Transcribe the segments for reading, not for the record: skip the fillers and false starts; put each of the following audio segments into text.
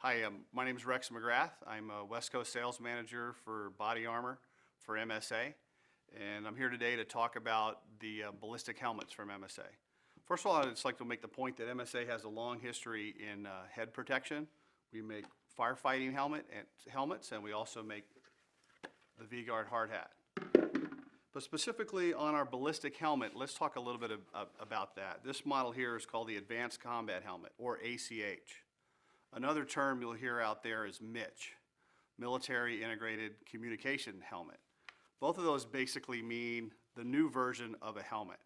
Hi, my name is Rex McGrath. I'm a West Coast Sales Manager for Body Armor for MSA, and I'm here today to talk about the ballistic helmets from MSA. First of all, I'd just like to make the point that MSA has a long history in head protection. We make firefighting helmets, and we also make the V-Guard hard hat. But specifically on our ballistic helmet, let's talk a little bit about that. This model here is called the Advanced Combat Helmet, or ACH. Another term you'll hear out there is Mich, Military Integrated Communication Helmet. Both of those basically mean the new version of a helmet.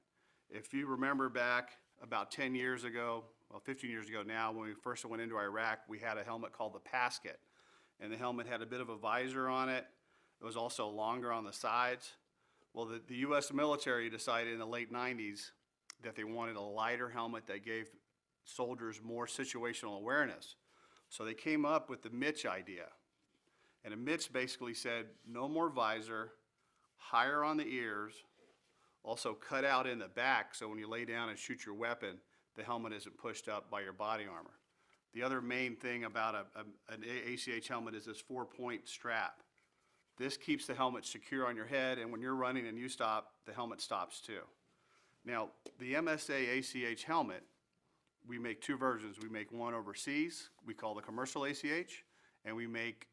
If you remember back about 10 years ago, well 15 years ago now, when we first went into Iraq, we had a helmet called the Basket. And the helmet had a bit of a visor on it. It was also longer on the sides. Well, the U.S. military decided in the late 90s that they wanted a lighter helmet that gave soldiers more situational awareness. So they came up with the Mich idea. And a Mich basically said no more visor, higher on the ears, also cut out in the back so when you lay down and shoot your weapon, the helmet isn't pushed up by your body armor. The other main thing about an ACH helmet is this 4-point strap. This keeps the helmet secure on your head, and when you're running and you stop, the helmet stops too. Now, the MSA ACH helmet, we make two versions. We make one overseas, we call the commercial ACH, and we make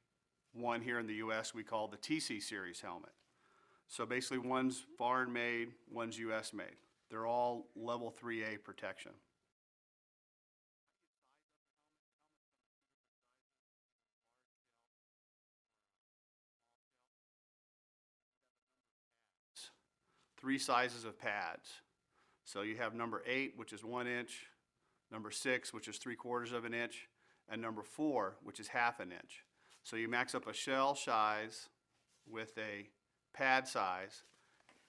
one here in the US we call the TC series helmet. So basically one's foreign made, one's US made. They're all level 3A protection. Three sizes of pads. So you have number 8, which is 1 inch, number 6, which is 3/4 of an inch, and number 4, which is 1/2 inch. So you max up a shell size with a pad size,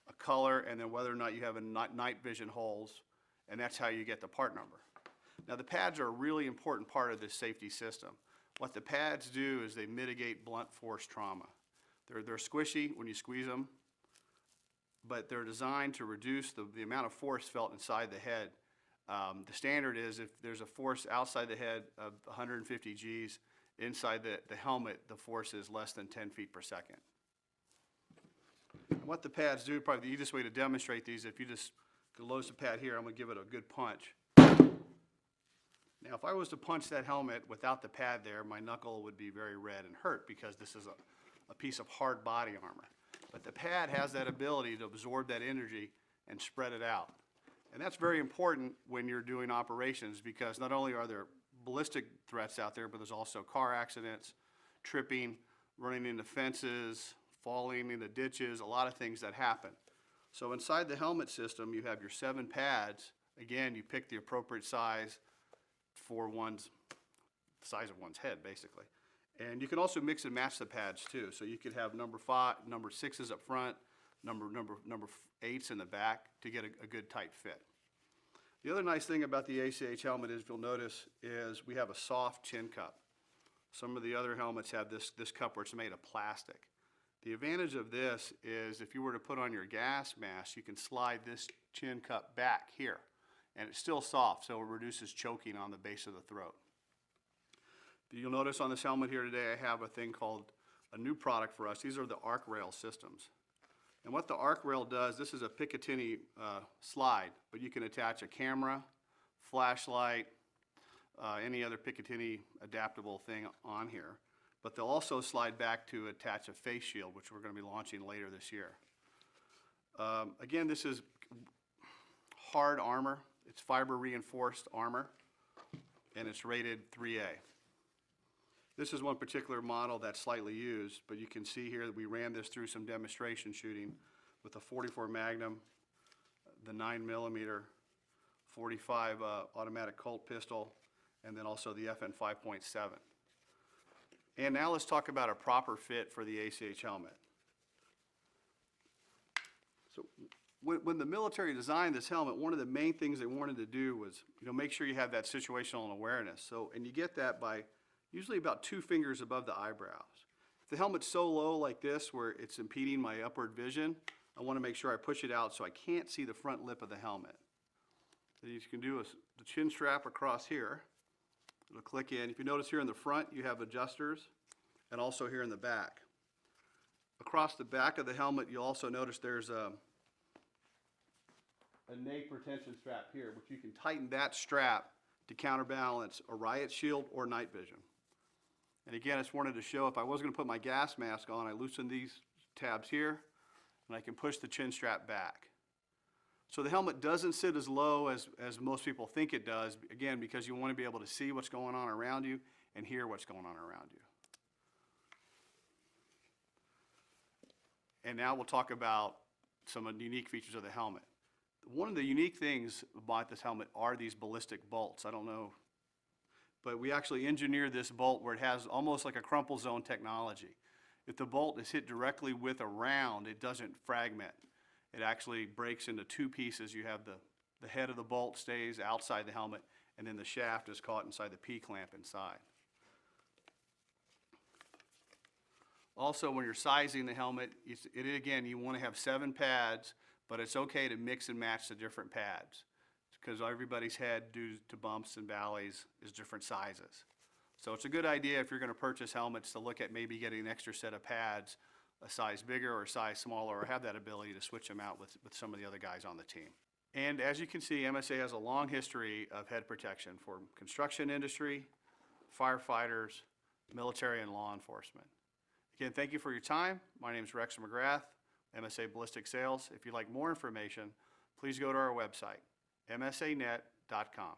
a color, and then whether or not you have a night vision holes, and that's how you get the part number. Now the pads are a really important part of this safety system. What the pads do is they mitigate blunt force trauma. They're squishy when you squeeze them, but they're designed to reduce the amount of force felt inside the head. The standard is if there's a force outside the head of 150 Gs, inside the helmet, the force is less than 10 feet per second. And what the pads do, probably the easiest way to demonstrate these, if you just load the pad here, I'm going to give it a good punch. Now, if I was to punch that helmet without the pad there, my knuckle would be very red and hurt because this is a piece of hard body armor. But the pad has that ability to absorb that energy and spread it out. And that's very important when you're doing operations because not only are there ballistic threats out there, but there's also car accidents, tripping, running into fences, falling into ditches, a lot of things that happen. So inside the helmet system, you have your 7 pads. Again, you pick the appropriate size for the size of one's head, basically. And you can also mix and match the pads too. So you could have number 6s up front, number 8s in the back to get a good tight fit. The other nice thing about the ACH helmet is, you'll notice, is we have a soft chin cup. Some of the other helmets have this cup where it's made of plastic. The advantage of this is if you were to put on your gas mask, you can slide this chin cup back here. And it's still soft, so it reduces choking on the base of the throat. You'll notice on this helmet here today, I have a thing called a new product for us. These are the arc rail systems. And what the arc rail does, this is a Picatinny slide, but you can attach a camera, flashlight, any other Picatinny adaptable thing on here. But they'll also slide back to attach a face shield, which we're going to be launching later this year. Again, this is hard armor. It's fiber reinforced armor, and it's rated 3A. This is one particular model that's slightly used, but you can see here that we ran this through some demonstration shooting with a .44 Magnum, the 9mm 45 automatic Colt pistol, and then also the FN 5.7. And now let's talk about a proper fit for the ACH helmet. So when the military designed this helmet, one of the main things they wanted to do was, make sure you have that situational awareness. So, and you get that by usually about 2 fingers above the eyebrows. If the helmet's so low like this where it's impeding my upward vision, I want to make sure I push it out so I can't see the front lip of the helmet. So you can do the chin strap across here. It'll click in. If you notice here in the front, you have adjusters, and also here in the back. Across the back of the helmet, you'll also notice there's a nape retention strap here, which you can tighten that strap to counterbalance a riot shield or night vision. And again, I just wanted to show, if I was going to put my gas mask on, I loosen these tabs here, and I can push the chin strap back. So the helmet doesn't sit as low as most people think it does, again, because you want to be able to see what's going on around you and hear what's going on around you. And now we'll talk about some of the unique features of the helmet. One of the unique things about this helmet are these ballistic bolts. I don't know, but we actually engineered this bolt where it has almost like a crumple zone technology. If the bolt is hit directly with a round, it doesn't fragment. It actually breaks into two pieces. You have the head of the bolt stays outside the helmet, and then the shaft is caught inside the P-clamp inside. Also, when you're sizing the helmet, again, you want to have 7 pads, but it's okay to mix and match the different pads because everybody's head, due to bumps and valleys, is different sizes. So it's a good idea if you're going to purchase helmets to look at maybe getting an extra set of pads, a size bigger or a size smaller, or have that ability to switch them out with some of the other guys on the team. And as you can see, MSA has a long history of head protection for construction industry, firefighters, military, and law enforcement. Again, thank you for your time. My name is Rex McGrath, MSA Ballistic Sales. If you'd like more information, please go to our website, msanet.com.